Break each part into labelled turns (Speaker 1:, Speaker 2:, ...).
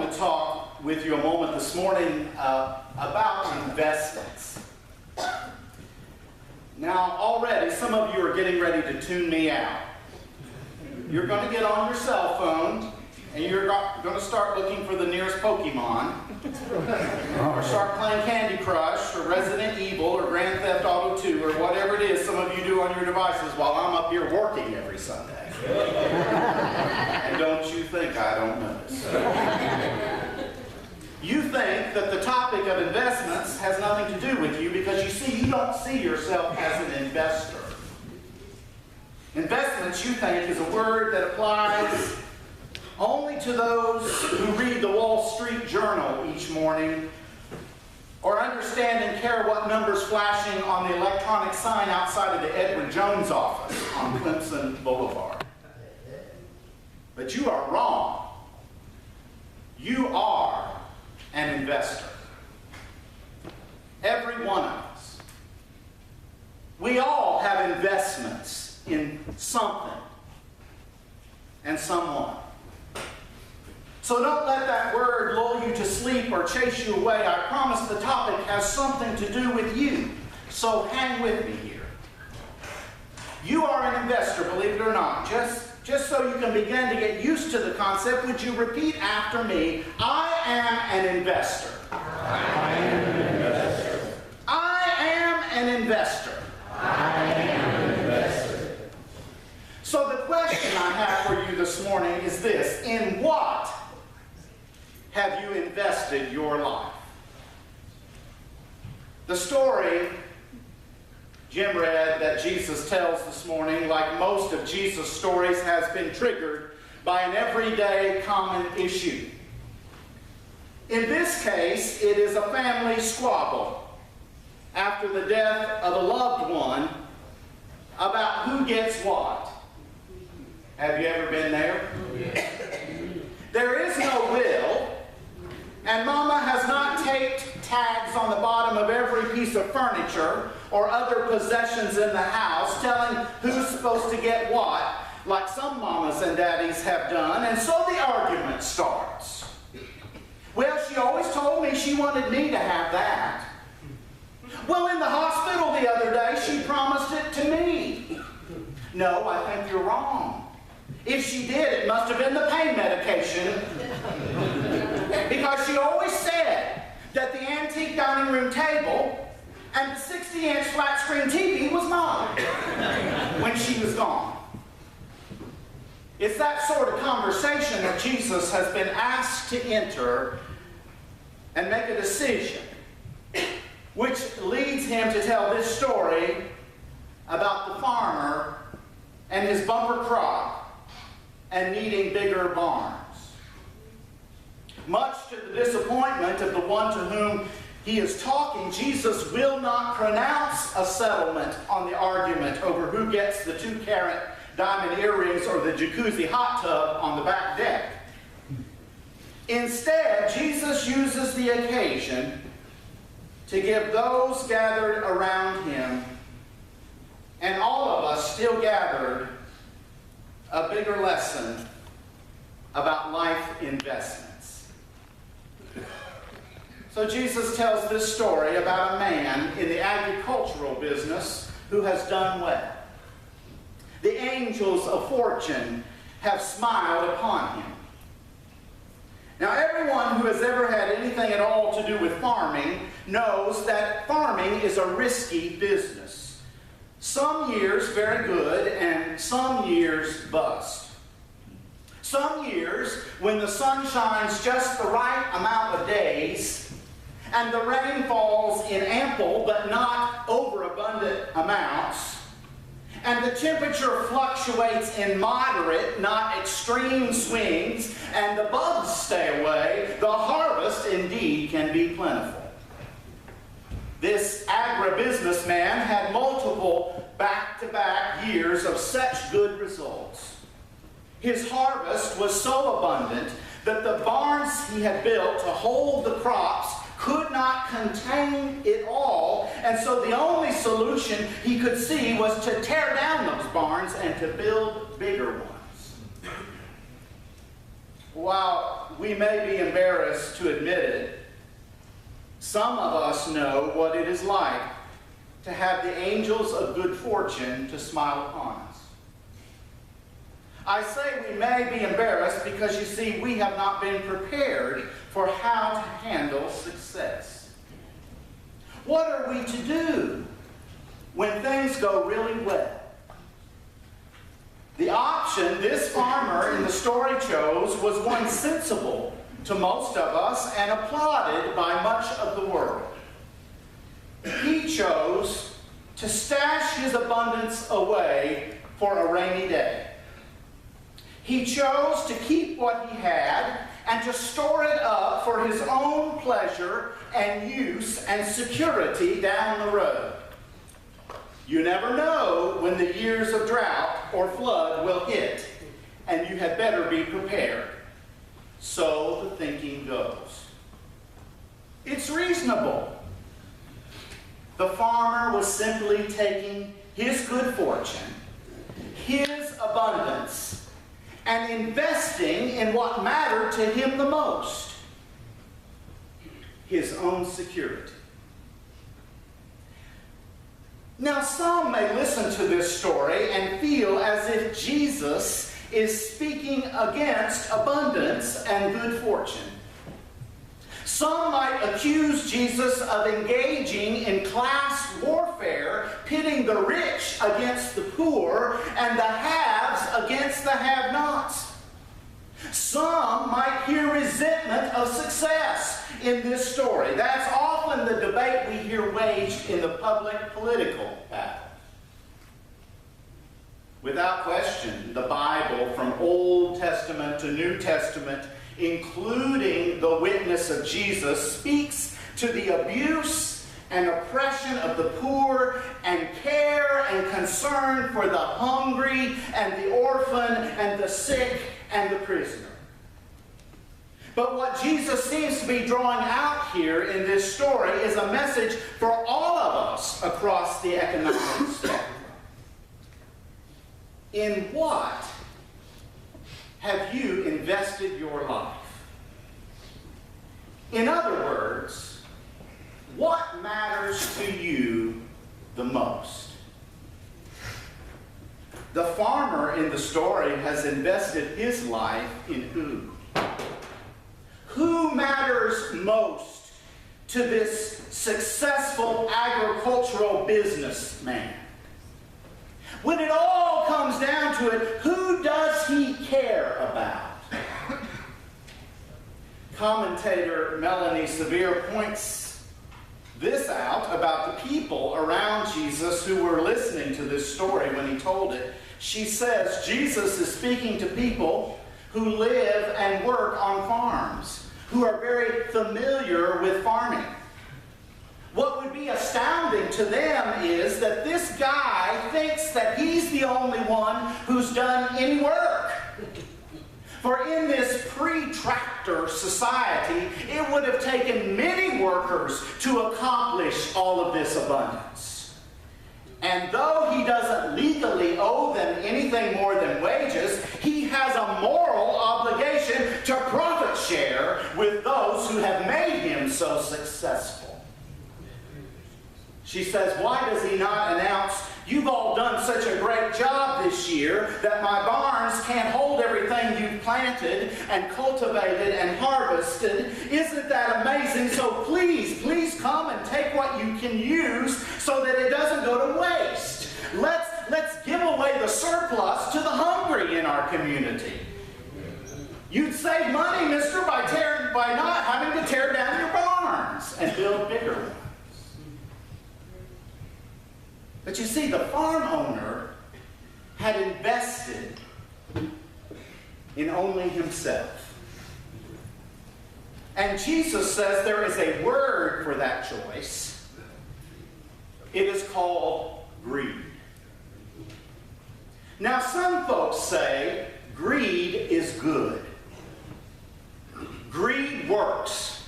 Speaker 1: want to talk with you a moment this morning about investments. Now, already, some of you are getting ready to tune me out. You're going to get on your cell phone, and you're going to start looking for the nearest Pokemon, or start playing Candy Crush, or Resident Evil, or Grand Theft Auto 2, or whatever it is some of you do on your devices while I'm up here working every Sunday. And don't you think I don't notice. You think that the topic of investments has nothing to do with you because you don't see yourself as an investor. Investments, you think, is a word that applies only to those who read the Wall Street Journal each morning or understand and care what numbers flashing on the electronic sign outside of the Edward Jones office on Clemson Boulevard. But you are wrong. You are an investor. Every one of us. We all have investments in something and someone. So don't let that word lull you to sleep or chase you away. I promise the topic has something to do with you. So hang with me here. You are an investor, believe it or not. Just so you can begin to get used to the concept, would you repeat after me? I am an investor.
Speaker 2: I am an investor.
Speaker 1: I am an investor.
Speaker 2: I am an investor.
Speaker 1: So the question I have for you this morning is this: in what have you invested your life? The story Jim read that Jesus tells this morning, like most of Jesus' stories, has been triggered by an everyday common issue. In this case, it is a family squabble after the death of a loved one about who gets what. Have you ever been there? There is no will, and Mama has not taped tags on the bottom of every piece of furniture or other possessions in the house telling who's supposed to get what, like some mamas and daddies have done, and so the argument starts. Well, she always told me she wanted me to have that. Well, in the hospital the other day, she promised it to me. No, I think you're wrong. If she did, it must have been the pain medication. Because she always said that the antique dining room table and the 60-inch flat-screen TV was mine when she was gone. It's that sort of conversation that Jesus has been asked to enter and make a decision, which leads him to tell this story about the farmer and his bumper crop and needing bigger barns. Much to the disappointment of the one to whom he is talking, Jesus will not pronounce a settlement on the argument over who gets the 2-carat diamond earrings or the jacuzzi hot tub on the back deck. Instead, Jesus uses the occasion to give those gathered around him, and all of us still gathered, a bigger lesson about life investments. So Jesus tells this story about a man in the agricultural business who has done well. The angels of fortune have smiled upon him. Now, everyone who has ever had anything at all to do with farming knows that farming is a risky business. Some years very good and some years bust. Some years when the sun shines just the right amount of days and the rain falls in ample but not overabundant amounts, and the temperature fluctuates in moderate, not extreme swings, and the bugs stay away, the harvest indeed can be plentiful. This agribusiness man had multiple back-to-back years of such good results. His harvest was so abundant that the barns he had built to hold the crops could not contain it all, and so the only solution he could see was to tear down those barns and to build bigger ones. While we may be embarrassed to admit it, some of us know what it is like to have the angels of good fortune to smile upon us. I say we may be embarrassed because, you see, we have not been prepared for how to handle success. What are we to do when things go really well? The option this farmer in the story chose was one sensible to most of us and applauded by much of the world. He chose to stash his abundance away for a rainy day. He chose to keep what he had and to store it up for his own pleasure and use and security down the road. You never know when the years of drought or flood will hit, and you had better be prepared. So the thinking goes. It's reasonable. The farmer was simply taking his good fortune, his abundance, and investing in what mattered to him the most, his own security. Now, some may listen to this story and feel as if Jesus is speaking against abundance and good fortune. Some might accuse Jesus of engaging in class warfare, pitting the rich against the poor and the haves against the have-nots. Some might hear resentment of success in this story. That's often the debate we hear waged in the public political battle. Without question, the Bible, from Old Testament to New Testament, including the witness of Jesus, speaks to the abuse and oppression of the poor and care and concern for the hungry and the orphan and the sick and the prisoner. But what Jesus seems to be drawing out here in this story is a message for all of us across the economic spectrum. In what have you invested your life? In other words, what matters to you the most? The farmer in the story has invested his life in who? Who matters most to this successful agricultural businessman? When it all comes down to it, who does he care about? Commentator Melanie Severe points this out about the people around Jesus who were listening to this story when he told it. She says Jesus is speaking to people who live and work on farms, who are very familiar with farming. What would be astounding to them is that this guy thinks that he's the only one who's done any work. For in this pre-tractor society, it would have taken many workers to accomplish all of this abundance. And though he doesn't legally owe them anything more than wages, he has a moral obligation to profit share with those who have made him so successful. She says, why does he not announce, you've all done such a great job this year that my barns can't hold everything you've planted and cultivated and harvested. Isn't that amazing? So please come and take what you can use so that it doesn't go to waste. Let's give away the surplus to the hungry in our community. You'd save money, mister, by not having to tear down your barns and build bigger ones. But you see, the farm owner had invested in only himself. And Jesus says there is a word for that choice. It is called greed. Now, some folks say greed is good. Greed works.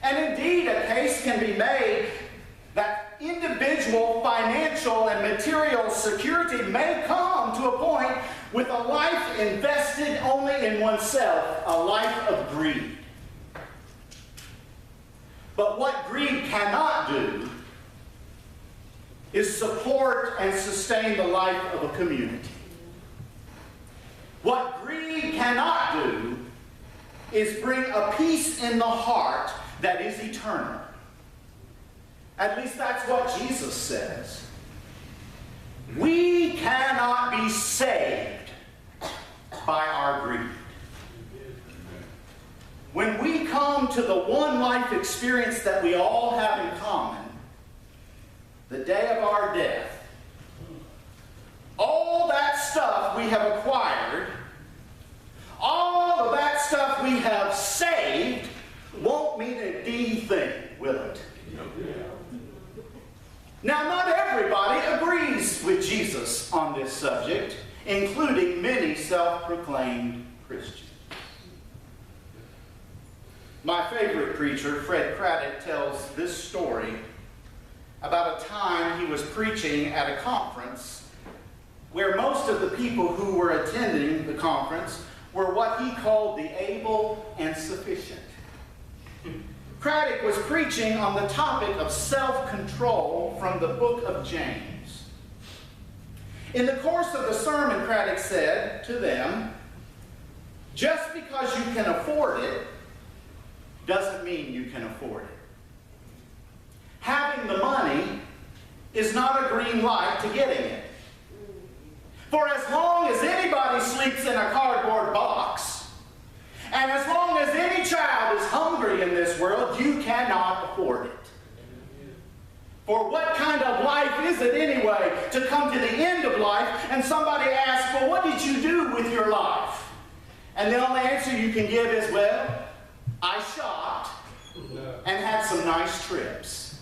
Speaker 1: And indeed, a case can be made that individual financial and material security may come to a point with a life life invested only in oneself, a life of greed. But what greed cannot do is support and sustain the life of a community. What greed cannot do is bring a peace in the heart that is eternal. At least that's what Jesus says. We cannot be saved by our greed. When we come to the one life experience that we all have in common, the day of our death, all that stuff we have acquired, all of that stuff we have saved, won't mean a D thing, will it? Now, not everybody agrees with Jesus on this subject, including many self-proclaimed Christians. My favorite preacher, Fred Craddock, tells this story about a time he was preaching at a conference where most of the people who were attending the conference were what he called the able and sufficient. Craddock was preaching on the topic of self-control from the book of James. In the course of the sermon, Craddock said to them, just because you can afford it doesn't mean you can afford it. Having the money is not a green light to getting it. For as long as anybody sleeps in a cardboard box, and as long as any child is hungry in this world, you cannot afford it. For what kind of life is it anyway to come to the end of life and somebody asks, well, what did you do with your life? And the only answer you can give is, well, I shopped and had some nice trips.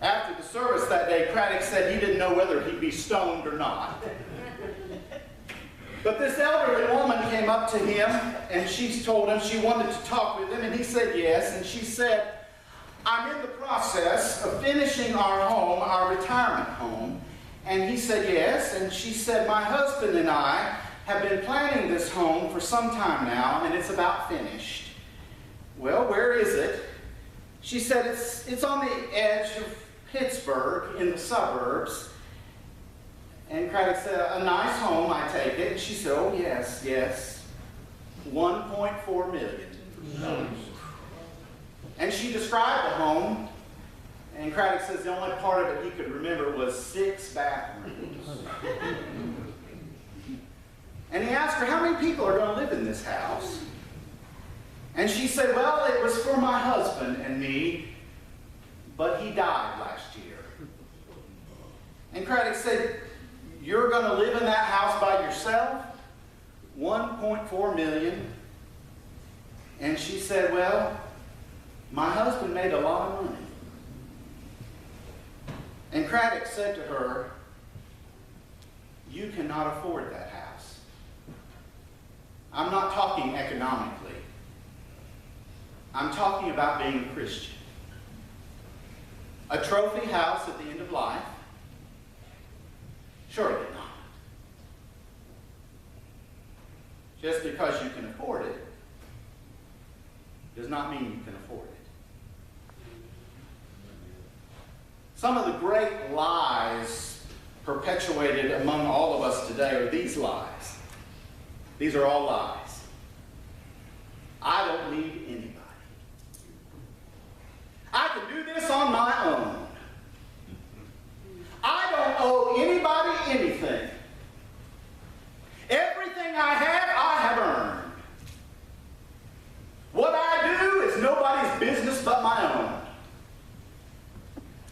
Speaker 1: After the service that day, Craddock said he didn't know whether he'd be stoned or not. But this elderly woman came up to him and she told him she wanted to talk with him, and he said yes. And she said, I'm in the process of finishing our home, our retirement home. And he said yes. And she said, my husband and I have been planning this home for some time now, and it's about finished. Well, where is it? She said, it's on the edge of Pittsburgh in the suburbs. And Craddock said, a nice home, I take it. And she said, oh, yes, yes. 1.4 million. And she described the home, and Craddock says the only part of it he could remember was 6 bathrooms. And he asked her, how many people are going to live in this house? And she said, well, it was for my husband and me, but he died last year. And Craddock said, you're going to live in that house by yourself? 1.4 million. And she said, well, my husband made a lot of money. And Craddock said to her, you cannot afford that house. I'm not talking economically. I'm talking about being a Christian. A trophy house at the end of life? Surely not. Just because you can afford it does not mean you can afford it. Some of the great lies perpetuated among all of us today are these lies. These are all lies. I don't need anybody. I can do this on my own. I don't owe anybody anything. Everything I have earned. What I do is nobody's business but my own.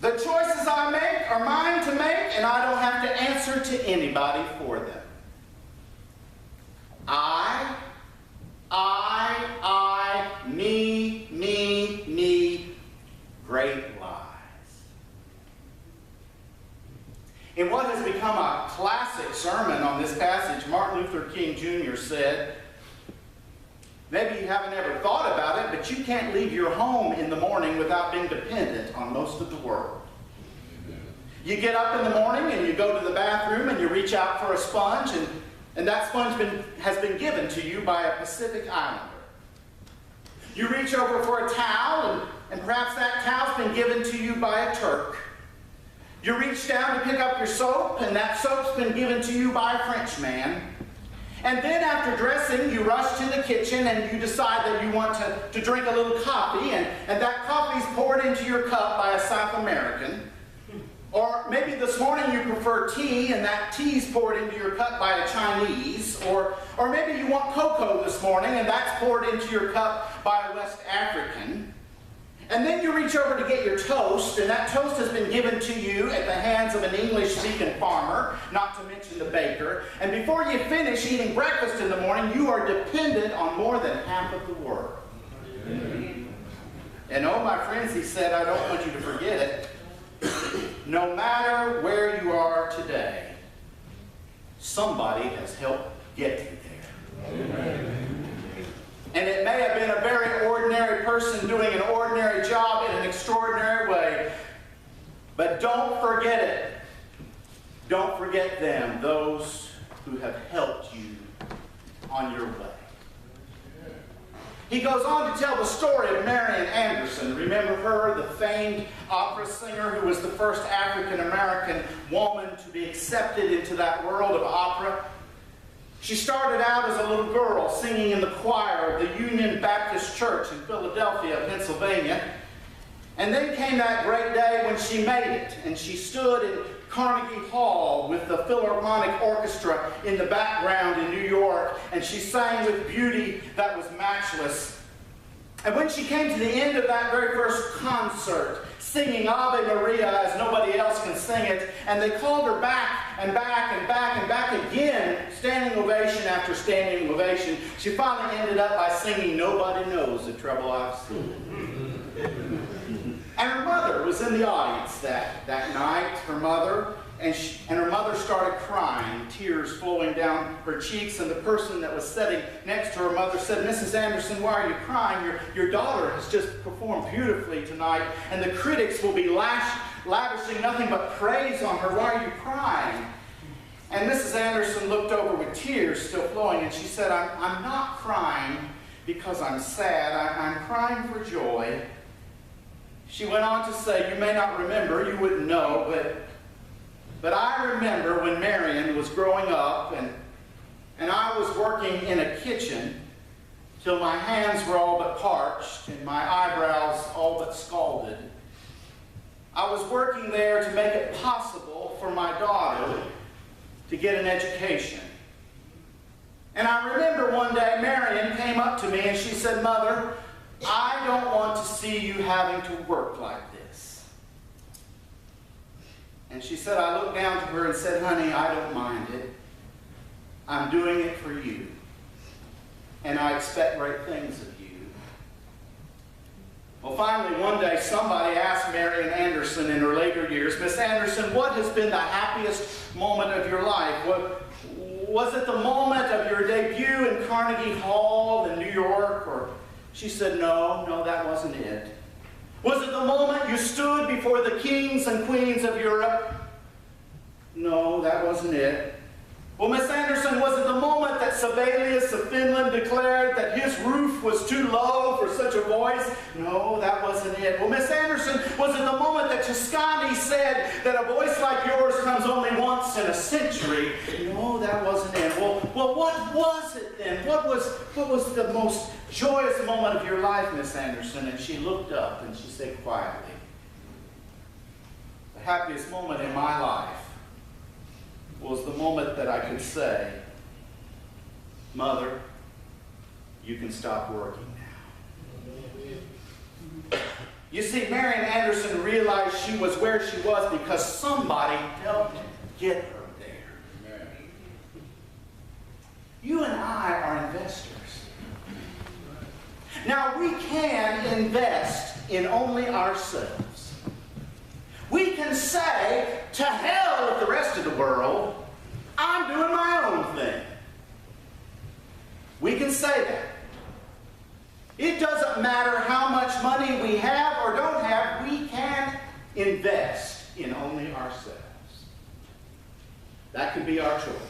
Speaker 1: The choices I make are mine to make, and I don't have to answer to anybody for them. Me. Great lies. In what has become a classic sermon on this passage, Martin Luther King Jr. said, maybe you haven't ever thought about it, but you can't leave your home in the morning without being dependent on most of the world. You get up in the morning and you go to the bathroom and you reach out for a sponge, and that sponge has been given to you by a Pacific Islander. You reach over for a towel, and perhaps that towel's been given to you by a Turk. You reach down to pick up your soap, and that soap's been given to you by a Frenchman. And then after dressing, you rush to the kitchen and you decide that you want to drink a little coffee, and that coffee's poured into your cup by a South American. Or maybe this morning you prefer tea, and that tea's poured into your cup by a Chinese. Or maybe you want cocoa this morning, and that's poured into your cup by a West African. And then you reach over to get your toast, and that toast has been given to you at the hands of an English-speaking farmer, not to mention the baker. And before you finish eating breakfast in the morning, you are dependent on more than half of the world. And oh, my friends, he said, I don't want you to forget it. No matter where you are today, somebody has helped get you there. And it may have been a very ordinary person doing an ordinary job in an extraordinary way. But don't forget it. Don't forget them, those who have helped you on your way. He goes on to tell the story of Marian Anderson. Remember her, the famed opera singer who was the first African-American woman to be accepted into that world of opera. She started out as a little girl singing in the choir of the Union Baptist Church in Philadelphia, Pennsylvania. And then came that great day when she made it, and she stood in Carnegie Hall with the Philharmonic Orchestra in the background in New York, and she sang with beauty that was matchless. And when she came to the end of that very first concert, singing Ave Maria as nobody else can sing it, and they called her back and back and back and back again, standing ovation after standing ovation, she finally ended up by singing Nobody Knows the Trouble I've Seen. And her mother was in the audience that night, her mother, and her mother started crying, tears flowing down her cheeks, and the person that was sitting next to her mother said, Mrs. Anderson, why are you crying? Your daughter has just performed beautifully tonight, and the critics will be lavishing nothing but praise on her. Why are you crying? And Mrs. Anderson looked over with tears still flowing, and she said, I'm not crying because I'm sad. I'm crying for joy. She went on to say, you may not remember, you wouldn't know, but I remember when Marian was growing up and I was working in a kitchen till my hands were all but parched and my eyebrows all but scalded. I was working there to make it possible for my daughter to get an education. And I remember one day Marian came up to me and she said, Mother, I don't want to see you having to work like this. And she said, I looked down to her and said, honey, I don't mind it. I'm doing it for you. And I expect great things of you. Well, finally, one day, somebody asked Marian Anderson in her later years, Miss Anderson, what has been the happiest moment of your life? Was it the moment of your debut in Carnegie Hall in New York? Or she said, no, that wasn't it. Was it the moment you stood before the kings and queens of Europe? No, that wasn't it. Well, Miss Anderson, was it the moment that Sibelius of Finland declared that his roof was too low for such a voice? No, that wasn't it. Well, Miss Anderson, was it the moment that Toscani said that a voice like yours comes only once in a century? No, that wasn't it. Well, what was it then? What was the most joyous moment of your life, Miss Anderson? And she looked up and she said quietly, the happiest moment in my life was the moment that I could say, Mother, you can stop working now. You see, Marian Anderson realized she was where she was because somebody helped get her there. You and I are investors. Now, we can invest in only ourselves. We can say, to hell with the rest of the world, I'm doing my own thing. We can say that. It doesn't matter how much money we have or don't have, we can invest in only ourselves. That could be our choice.